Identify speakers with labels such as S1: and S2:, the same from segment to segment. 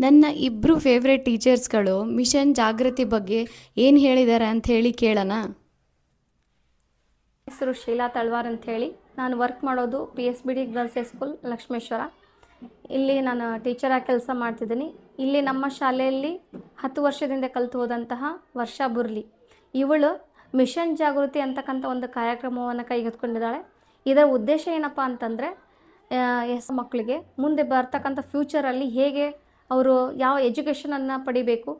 S1: ನನ್ನ ಇಬ್ಬರು ಫೇವ್ರೆಟ್ ಟೀಚರ್ಸ್ಗಳು ಮಿಷನ್ ಜಾಗೃತಿ ಬಗ್ಗೆ ಏನು ಹೇಳಿದ್ದಾರೆ ಅಂತ ಹೇಳಿ ಕೇಳೋಣ.
S2: ಹೆಸರು ಶೀಲಾ ತಳ್ವಾರ್ ಅಂತ ಹೇಳಿ ನಾನು ವರ್ಕ್ ಮಾಡೋದು PSBD ಗರ್ಲ್ಸ್ ಹೈಸ್ಕೂಲ್ ಲಕ್ಷ್ಮೇಶ್ವರ. ಇಲ್ಲಿ ನಾನು ಟೀಚರಾಗಿ ಕೆಲಸ ಮಾಡ್ತಿದ್ದೀನಿ. ಇಲ್ಲಿ ನಮ್ಮ ಶಾಲೆಯಲ್ಲಿ 10 ವರ್ಷದಿಂದ ಕಲಿತು ಹೋದಂತಹ ವರ್ಷಾ ಬುರ್ಲಿ ಇವಳು ಮಿಷನ್ ಜಾಗೃತಿ ಅಂತಕ್ಕಂಥ ಒಂದು ಕಾರ್ಯಕ್ರಮವನ್ನು ಕೈಗೆತ್ತಿಕೊಂಡಿದ್ದಾಳೆ. ಇದರ ಉದ್ದೇಶ ಏನಪ್ಪ ಅಂತಂದರೆ ಮಕ್ಕಳಿಗೆ ಮುಂದೆ ಬರ್ತಕ್ಕಂಥ ಫ್ಯೂಚರಲ್ಲಿ ಹೇಗೆ ಅವರು ಯಾವ ಎಜುಕೇಷನನ್ನು ಪಡಿಬೇಕು,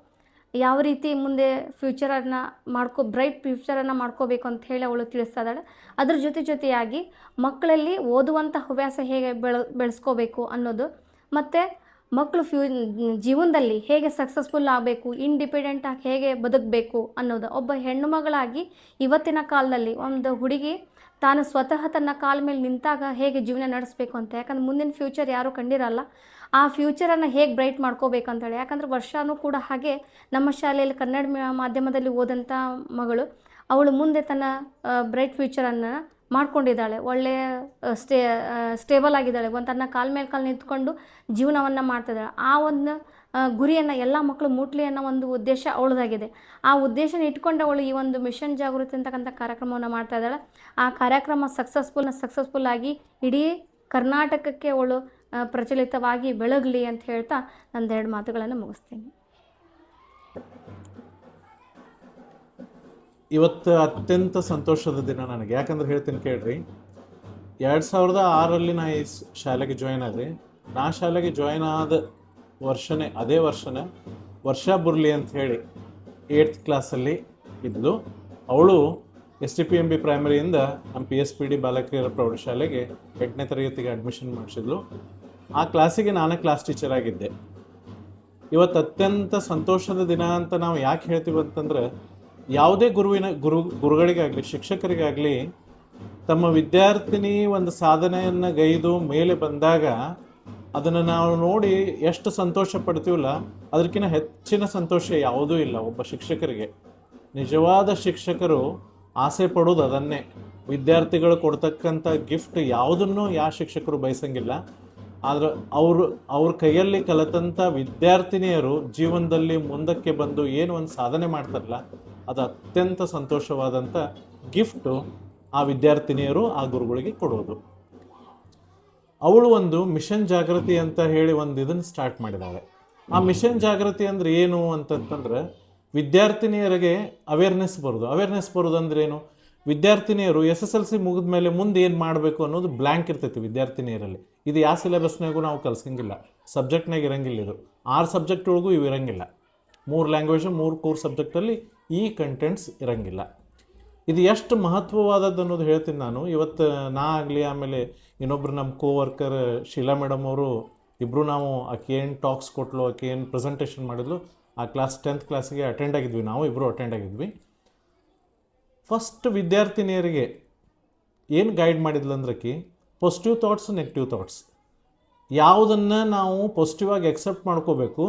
S2: ಯಾವ ರೀತಿ ಮುಂದೆ ಫ್ಯೂಚರನ್ನು ಬ್ರೈಟ್ ಫ್ಯೂಚರನ್ನು ಮಾಡ್ಕೋಬೇಕು ಅಂತ ಹೇಳಿ ಅವಳು ತಿಳಿಸ್ತಾ ಇದ್ದಾಳೆ. ಅದ್ರ ಜೊತೆಯಾಗಿ ಮಕ್ಕಳಲ್ಲಿ ಓದುವಂಥ ಹವ್ಯಾಸ ಹೇಗೆ ಬೆಳೆಸ್ಕೋಬೇಕು ಅನ್ನೋದು, ಮತ್ತು ಮಕ್ಕಳು ಜೀವನದಲ್ಲಿ ಹೇಗೆ ಸಕ್ಸಸ್ಫುಲ್ ಆಗಬೇಕು, ಇಂಡಿಪೆಂಡೆಂಟಾಗಿ ಹೇಗೆ ಬದುಕಬೇಕು ಅನ್ನೋದು. ಒಬ್ಬ ಹೆಣ್ಣು ಮಗಳಾಗಿ ಇವತ್ತಿನ ಕಾಲದಲ್ಲಿ ಒಂದು ಹುಡುಗಿ ತಾನು ಸ್ವತಃ ತನ್ನ ಕಾಲ ಮೇಲೆ ನಿಂತಾಗ ಹೇಗೆ ಜೀವನ ನಡೆಸಬೇಕು ಅಂತ. ಯಾಕಂದ್ರೆ ಮುಂದಿನ ಫ್ಯೂಚರ್ ಯಾರೂ ಕಂಡಿರಲ್ಲ. ಆ ಫ್ಯೂಚರನ್ನು ಹೇಗೆ ಬ್ರೈಟ್ ಮಾಡ್ಕೋಬೇಕಂತೇಳಿ. ಯಾಕಂದ್ರೆ ವರ್ಷವೂ ಕೂಡ ಹಾಗೆ ನಮ್ಮ ಶಾಲೆಯಲ್ಲಿ ಕನ್ನಡ ಮಾಧ್ಯಮದಲ್ಲಿ ಓದಂಥ ಮಗಳು, ಅವಳು ಮುಂದೆ ತನ್ನ ಬ್ರೈಟ್ ಫ್ಯೂಚರನ್ನು ಮಾಡ್ಕೊಂಡಿದ್ದಾಳೆ. ಒಳ್ಳೆಯ ಸ್ಟೇಬಲ್ ಆಗಿದ್ದಾಳೆ. ತನ್ನ ಕಾಲ ಮೇಲೆ ನಿಂತ್ಕೊಂಡು ಜೀವನವನ್ನು ಮಾಡ್ತಿದ್ದಾಳೆ. ಆ ಒಂದು ಗುರಿಯನ್ನು ಎಲ್ಲ ಮಕ್ಕಳು ಮುಟ್ಲಿ ಅನ್ನೋ ಒಂದು ಉದ್ದೇಶ ಅವಳದಾಗಿದೆ. ಆ ಉದ್ದೇಶನ ಇಟ್ಕೊಂಡು ಅವಳು ಈ ಒಂದು ಮಿಷನ್ ಜಾಗೃತಿ ಅಂತಕ್ಕಂಥ ಕಾರ್ಯಕ್ರಮವನ್ನು ಮಾಡ್ತಾ ಇದ್ದಾಳೆ. ಆ ಕಾರ್ಯಕ್ರಮ ಸಕ್ಸಸ್ಫುಲ್ ಆಗಿ ಇಡೀ ಕರ್ನಾಟಕಕ್ಕೆ ಅವಳು ಪ್ರಚಲಿತವಾಗಿ ಬೆಳಗಲಿ ಅಂತ ಹೇಳ್ತಾ ನಂದೆರಡು ಮಾತುಗಳನ್ನು ಮುಗಿಸ್ತೀನಿ.
S3: ಇವತ್ತು ಅತ್ಯಂತ ಸಂತೋಷದ ದಿನ ನನಗೆ. ಯಾಕಂದ್ರೆ ಹೇಳ್ತೀನಿ ಕೇಳ್ರಿ, 2006ರಲ್ಲಿ ನಾ ಈ ಶಾಲೆಗೆ ಜಾಯ್ನ್ ಆದೆ. ನಾ ಶಾಲೆಗೆ ಜಾಯ್ನ್ ಆದ ಅದೇ ವರ್ಷನೇ ವರ್ಷಾ ಬುರ್ಲಿ ಅಂತ ಹೇಳಿ 8th ಕ್ಲಾಸಲ್ಲಿ ಇದ್ಲು. ಅವಳು STPMB ಪ್ರೈಮರಿಯಿಂದ ನಮ್ಮ PSBD ಬಾಲಕಿಯರ ಪ್ರೌಢಶಾಲೆಗೆ 8ನೇ ತರಗತಿಗೆ ಅಡ್ಮಿಷನ್ ಮಾಡಿಸಿದ್ಲು. ಆ ಕ್ಲಾಸಿಗೆ ನಾನೇ ಕ್ಲಾಸ್ ಟೀಚರ್ ಆಗಿದ್ದೆ. ಇವತ್ತು ಅತ್ಯಂತ ಸಂತೋಷದ ದಿನ ಅಂತ ನಾವು ಯಾಕೆ ಹೇಳ್ತೀವಿ ಅಂತಂದ್ರೆ, ಯಾವುದೇ ಗುರುಗಳಿಗಾಗಲಿ ಶಿಕ್ಷಕರಿಗಾಗಲಿ ತಮ್ಮ ವಿದ್ಯಾರ್ಥಿನಿ ಒಂದು ಸಾಧನೆಯನ್ನು ಗೈದು ಮೇಲೆ ಬಂದಾಗ ಅದನ್ನು ನಾವು ನೋಡಿ ಎಷ್ಟು ಸಂತೋಷ ಪಡ್ತೀವಲ್ಲ, ಅದಕ್ಕಿಂತ ಹೆಚ್ಚಿನ ಸಂತೋಷ ಯಾವುದೂ ಇಲ್ಲ ಒಬ್ಬ ಶಿಕ್ಷಕರಿಗೆ. ನಿಜವಾದ ಶಿಕ್ಷಕರು ಆಸೆ ಪಡೋದು ಅದನ್ನೇ. ವಿದ್ಯಾರ್ಥಿಗಳು ಕೊಡ್ತಕ್ಕಂಥ ಗಿಫ್ಟ್ ಯಾವುದನ್ನು ಯಾವ ಶಿಕ್ಷಕರು ಬಯಸಂಗಿಲ್ಲ. ಆದ್ರೆ ಅವ್ರ ಕೈಯಲ್ಲಿ ಕಲಿತಂಥ ವಿದ್ಯಾರ್ಥಿನಿಯರು ಜೀವನದಲ್ಲಿ ಮುಂದಕ್ಕೆ ಬಂದು ಏನು ಒಂದು ಸಾಧನೆ ಮಾಡ್ತಾರಲ್ಲ, ಅದು ಅತ್ಯಂತ ಸಂತೋಷವಾದಂಥ ಗಿಫ್ಟು ಆ ವಿದ್ಯಾರ್ಥಿನಿಯರು ಆ ಗುರುಗಳಿಗೆ ಕೊಡೋದು. ಅವಳು ಒಂದು ಮಿಷನ್ ಜಾಗೃತಿ ಅಂತ ಹೇಳಿ ಒಂದು ಇದನ್ನು ಸ್ಟಾರ್ಟ್ ಮಾಡಿದ್ದಾಳೆ. ಆ ಮಿಷನ್ ಜಾಗೃತಿ ಅಂದ್ರೆ ಏನು ಅಂತಂತಂದ್ರೆ, ವಿದ್ಯಾರ್ಥಿನಿಯರಿಗೆ ಅವೇರ್ನೆಸ್ ಬರೋದು ಅಂದ್ರೆ ಏನು, ವಿದ್ಯಾರ್ಥಿನಿಯರು SSLC ಮುಗಿದ ಮೇಲೆ ಮುಂದೆ ಏನು ಮಾಡಬೇಕು ಅನ್ನೋದು ಬ್ಲ್ಯಾಂಕ್ ಇರ್ತೈತಿ ವಿದ್ಯಾರ್ಥಿನಿಯರಲ್ಲಿ. ಇದು ಯಾವ ಸಿಲೆಬಸ್ನಾಗೂ ನಾವು ಕಲಿಸಂಗಿಲ್ಲ, ಸಬ್ಜೆಕ್ಟ್ನಾಗ ಇರಂಗಿಲ್ಲ. ಇದು 6 ಸಬ್ಜೆಕ್ಟ್ ಒಳಗೂ ಇವು ಇರಂಗಿಲ್ಲ. 3 ಲ್ಯಾಂಗ್ವೇಜ್ 3 ಕೋರ್ ಸಬ್ಜೆಕ್ಟಲ್ಲಿ ಈ ಕಂಟೆಂಟ್ಸ್ ಇರಂಗಿಲ್ಲ. ಇದು ಎಷ್ಟು ಮಹತ್ವವಾದದ್ದು ಅನ್ನೋದು ಹೇಳ್ತೀನಿ ನಾನು. ಇವತ್ತು ನಾ ಆಗಲಿ, ಆಮೇಲೆ ಇನ್ನೊಬ್ರು ನಮ್ಮ ಕೋವರ್ಕರ್ ಶೀಲಾ ಮೇಡಮ್ ಅವರು ಇಬ್ಬರು, ನಾವು ಆಕೆ ಏನು ಟಾಕ್ಸ್ ಕೊಟ್ಲು, ಆಕೆ ಏನು ಪ್ರೆಸೆಂಟೇಷನ್ ಮಾಡಿದ್ಲು, ಆ ಕ್ಲಾಸ್ 10th ಕ್ಲಾಸಿಗೆ ಅಟೆಂಡ್ ಆಗಿದ್ವಿ. ನಾವು ಇಬ್ಬರು ಅಟೆಂಡ್ ಆಗಿದ್ವಿ. ಫಸ್ಟ್ ವಿದ್ಯಾರ್ಥಿನಿಯರಿಗೆ ಏನು ಗೈಡ್ ಮಾಡಿದ್ಲು ಅಂದ್ರಕಿ, ಪಾಸಿಟಿವ್ ಥಾಟ್ಸ್, ನೆಗೆಟಿವ್ ಥಾಟ್ಸ್, ಯಾವುದನ್ನು ನಾವು ಪಾಸಿಟಿವ್ ಆಗಿ ಎಕ್ಸೆಪ್ಟ್ ಮಾಡ್ಕೋಬೇಕು,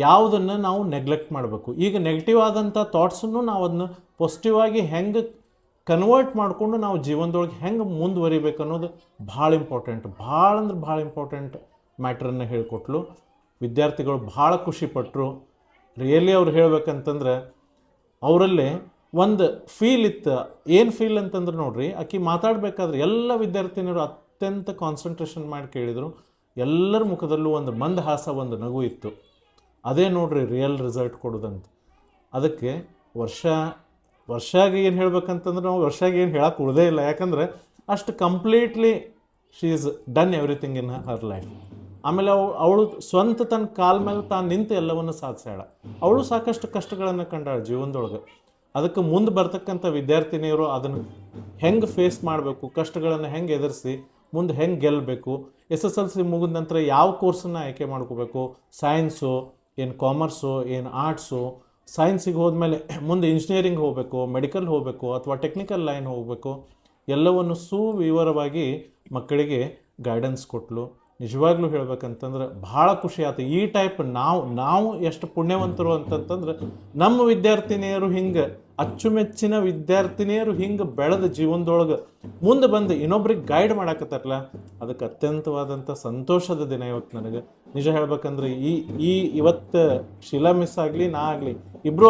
S3: ಯಾವುದನ್ನು ನಾವು ನೆಗ್ಲೆಕ್ಟ್ ಮಾಡಬೇಕು. ಈಗ ನೆಗೆಟಿವ್ ಆದಂಥ ಥಾಟ್ಸನ್ನು ನಾವು ಅದನ್ನು ಪಾಸಿಟಿವ್ ಆಗಿ ಹೆಂಗೆ ಕನ್ವರ್ಟ್ ಮಾಡಿಕೊಂಡು ನಾವು ಜೀವನದೊಳಗೆ ಹೆಂಗೆ ಮುಂದುವರಿಬೇಕು ಅನ್ನೋದು ಭಾಳ ಇಂಪಾರ್ಟೆಂಟ್ ಮ್ಯಾಟ್ರನ್ನು ಹೇಳಿಕೊಟ್ಲು. ವಿದ್ಯಾರ್ಥಿಗಳು ಭಾಳ ಖುಷಿಪಟ್ಟರು. ರಿಯಲಿ ಅವ್ರು ಹೇಳ್ಬೇಕಂತಂದ್ರೆ ಅವರಲ್ಲೇ ಒಂದು ಫೀಲ್ ಇತ್ತು. ಏನು ಫೀಲ್ ಅಂತಂದ್ರೆ ನೋಡ್ರಿ, ಆಕೆ ಮಾತಾಡಬೇಕಾದ್ರೆ ಎಲ್ಲ ವಿದ್ಯಾರ್ಥಿನಿಯರು ಅತ್ಯಂತ ಕಾನ್ಸಂಟ್ರೇಷನ್ ಮಾಡಿ ಕೇಳಿದರು. ಎಲ್ಲರ ಮುಖದಲ್ಲೂ ಒಂದು ಮಂದಹಾಸ, ಒಂದು ನಗು ಇತ್ತು. ಅದೇ ನೋಡ್ರಿ ರಿಯಲ್ ರಿಸಲ್ಟ್ ಕೊಡೋದಂತ. ಅದಕ್ಕೆ ವರ್ಷಾಗೆ ಏನು ಹೇಳ್ಬೇಕಂತಂದ್ರೆ, ನಾವು ವರ್ಷಾಗೆ ಏನು ಹೇಳಕ್ಕೆ ಉಳ್ದೇ ಇಲ್ಲ. ಯಾಕಂದರೆ ಅಷ್ಟು completely she is done everything in her life. ಆಮೇಲೆ ಅವಳು ಸ್ವಂತ ತನ್ನ ಕಾಲ ಮೇಲೆ ತಾನು ನಿಂತು ಎಲ್ಲವನ್ನು ಸಾಧಿಸ್ಯಾಳ. ಅವಳು ಸಾಕಷ್ಟು ಕಷ್ಟಗಳನ್ನು ಕಂಡಾಳ ಜೀವನದೊಳಗೆ. ಅದಕ್ಕೆ ಮುಂದೆ ಬರ್ತಕ್ಕಂಥ ವಿದ್ಯಾರ್ಥಿನಿಯರು ಅದನ್ನು ಹೆಂಗೆ ಫೇಸ್ ಮಾಡಬೇಕು, ಕಷ್ಟಗಳನ್ನು ಹೆಂಗೆ ಎದುರಿಸಿ ಮುಂದೆ ಹೆಂಗೆ ಗೆಲ್ಲಬೇಕು, SSLC ಮುಗಿದ ನಂತರ ಯಾವ ಕೋರ್ಸನ್ನು ಆಯ್ಕೆ ಮಾಡ್ಕೋಬೇಕು, ಸೈನ್ಸು ಏನು, ಕಾಮರ್ಸು ಏನು, ಆರ್ಟ್ಸು, ಸೈನ್ಸಿಗೆ ಹೋದ್ಮೇಲೆ ಮುಂದೆ ಇಂಜಿನಿಯರಿಂಗ್ ಹೋಗಬೇಕು, ಮೆಡಿಕಲ್ ಹೋಗಬೇಕು, ಅಥವಾ ಟೆಕ್ನಿಕಲ್ ಲೈನ್ ಹೋಗಬೇಕು, ಎಲ್ಲವನ್ನು ಸುವಿವರವಾಗಿ ಮಕ್ಕಳಿಗೆ ಗೈಡೆನ್ಸ್ ಕೊಟ್ಟಲು. ನಿಜವಾಗ್ಲೂ ಹೇಳ್ಬೇಕಂತಂದ್ರೆ ಭಾಳ ಖುಷಿ ಆಯ್ತು. ಈ ಟೈಪ್ ನಾವು ಎಷ್ಟು ಪುಣ್ಯವಂತರು ಅಂತಂತಂದ್ರೆ, ನಮ್ಮ ವಿದ್ಯಾರ್ಥಿನಿಯರು ಹಿಂಗೆ ಅಚ್ಚುಮೆಚ್ಚಿನ ವಿದ್ಯಾರ್ಥಿನಿಯರು ಹಿಂಗೆ ಬೆಳೆದ ಜೀವನದೊಳಗೆ ಮುಂದೆ ಬಂದು ಇನ್ನೊಬ್ರಿಗೆ ಗೈಡ್ ಮಾಡಾಕತ್ತಾರಲ್ಲ, ಅದಕ್ಕೆ ಅತ್ಯಂತವಾದಂಥ ಸಂತೋಷದ ದಿನ ಇವತ್ತು ನನಗೆ. ನಿಜ ಹೇಳ್ಬೇಕಂದ್ರೆ ಇವತ್ತು ಶೀಲಾ ಮಿಸ್ ಆಗಲಿ ನಾ ಆಗಲಿ ಇಬ್ಬರು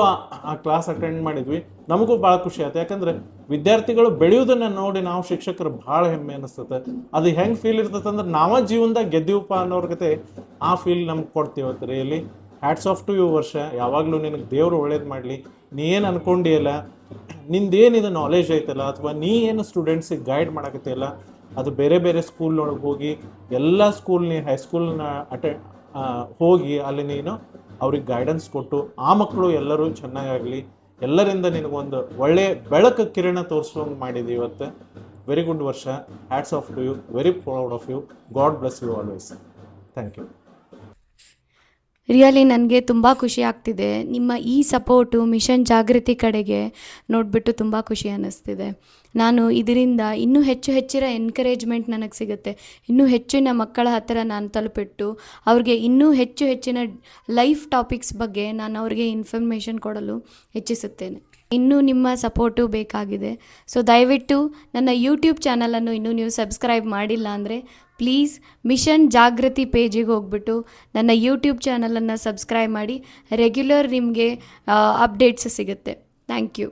S3: ಆ ಕ್ಲಾಸ್ ಅಟೆಂಡ್ ಮಾಡಿದ್ವಿ, ನಮಗೂ ಭಾಳ ಖುಷಿ ಆಯ್ತು. ಯಾಕಂದ್ರೆ ವಿದ್ಯಾರ್ಥಿಗಳು ಬೆಳೆಯೋದನ್ನ ನೋಡಿ ನಾವು ಶಿಕ್ಷಕರು ಭಾಳ ಹೆಮ್ಮೆ ಅನಿಸ್ತದೆ. ಅದು ಹೆಂಗೆ ಫೀಲ್ ಇರ್ತದೆ ಅಂದ್ರೆ ನಾವ ಜೀವನದಾಗ ಗೆದ್ದೀವಪ್ಪ ಅನ್ನೋರ್ ಗತೆ ಆ ಫೀಲ್ ನಮ್ಗೆ ಕೊಡ್ತೀವತ್ತು. Really hats off to you ವರ್ಷ. ಯಾವಾಗಲೂ ನಿನಗೆ ದೇವರು ಒಳ್ಳೇದು ಮಾಡಲಿ. ನೀ ಏನು ಅನ್ಕೊಂಡಿಯಲ್ಲ, ನಿಂದೇನಿದು ನಾಲೆಜ್ ಐತಲ್ಲ, ಅಥವಾ ನೀ ಏನು ಸ್ಟೂಡೆಂಟ್ಸಿಗೆ ಗೈಡ್ ಮಾಡಕತ್ತಿಯಲ್ಲ, ಅದು ಬೇರೆ ಬೇರೆ ಸ್ಕೂಲ್ನೊಳಗೆ ಹೋಗಿ ಎಲ್ಲ ಸ್ಕೂಲ್ನಿ ಹೈಸ್ಕೂಲ್ನ ಹೋಗಿ ಅಲ್ಲಿ ನೀನು ಅವ್ರಿಗೆ ಗೈಡೆನ್ಸ್ ಕೊಟ್ಟು ಆ ಮಕ್ಕಳು ಎಲ್ಲರೂ ಚೆನ್ನಾಗಾಗಲಿ, ಎಲ್ಲರಿಂದ ನಿನಗೊಂದು ಒಳ್ಳೆ ಬೆಳಕು ಕಿರಣ ತೋರಿಸೋಂಗೆ ಮಾಡಿದ್ದೀವಿ ಇವತ್ತು. Very good Varsha. Hats off to you. Very proud of you. God bless you always. Thank you.
S1: Really ನನಗೆ ತುಂಬ ಖುಷಿ ಆಗ್ತಿದೆ. ನಿಮ್ಮ ಈ ಸಪೋರ್ಟು ಮಿಷನ್ ಜಾಗೃತಿ ಕಡೆಗೆ ನೋಡಿಬಿಟ್ಟು ತುಂಬ ಖುಷಿ ಅನ್ನಿಸ್ತಿದೆ. ನಾನು ಇದರಿಂದ ಇನ್ನೂ ಹೆಚ್ಚಿನ ಎನ್ಕರೇಜ್ಮೆಂಟ್ ನನಗೆ ಸಿಗುತ್ತೆ. ಇನ್ನೂ ಹೆಚ್ಚಿನ ಮಕ್ಕಳ ಹತ್ತಿರ ನಾನು ತಲುಪಿಟ್ಟು ಅವ್ರಿಗೆ ಇನ್ನೂ ಹೆಚ್ಚಿನ ಲೈಫ್ ಟಾಪಿಕ್ಸ್ ಬಗ್ಗೆ ನಾನು ಅವ್ರಿಗೆ ಇನ್ಫಾರ್ಮೇಷನ್ ಕೊಡಲು ಹೆಚ್ಚಿಸುತ್ತೇನೆ. ಇನ್ನೂ ನಿಮ್ಮ ಸಪೋರ್ಟು ಬೇಕಾಗಿದೆ. ಸೊ ದಯವಿಟ್ಟು ನನ್ನ ಯೂಟ್ಯೂಬ್ ಚಾನಲನ್ನು ಇನ್ನೂ ನೀವು ಸಬ್ಸ್ಕ್ರೈಬ್ ಮಾಡಿಲ್ಲ ಅಂದರೆ ಪ್ಲೀಸ್ ಮಿಷನ್ ಜಾಗೃತಿ ಪೇಜಿಗೆ ಹೋಗ್ಬಿಟ್ಟು ನನ್ನ ಯೂಟ್ಯೂಬ್ ಚಾನಲನ್ನು ಸಬ್ಸ್ಕ್ರೈಬ್ ಮಾಡಿ. ರೆಗ್ಯುಲರ್ ನಿಮಗೆ ಅಪ್ಡೇಟ್ಸ್ ಸಿಗುತ್ತೆ. Thank you.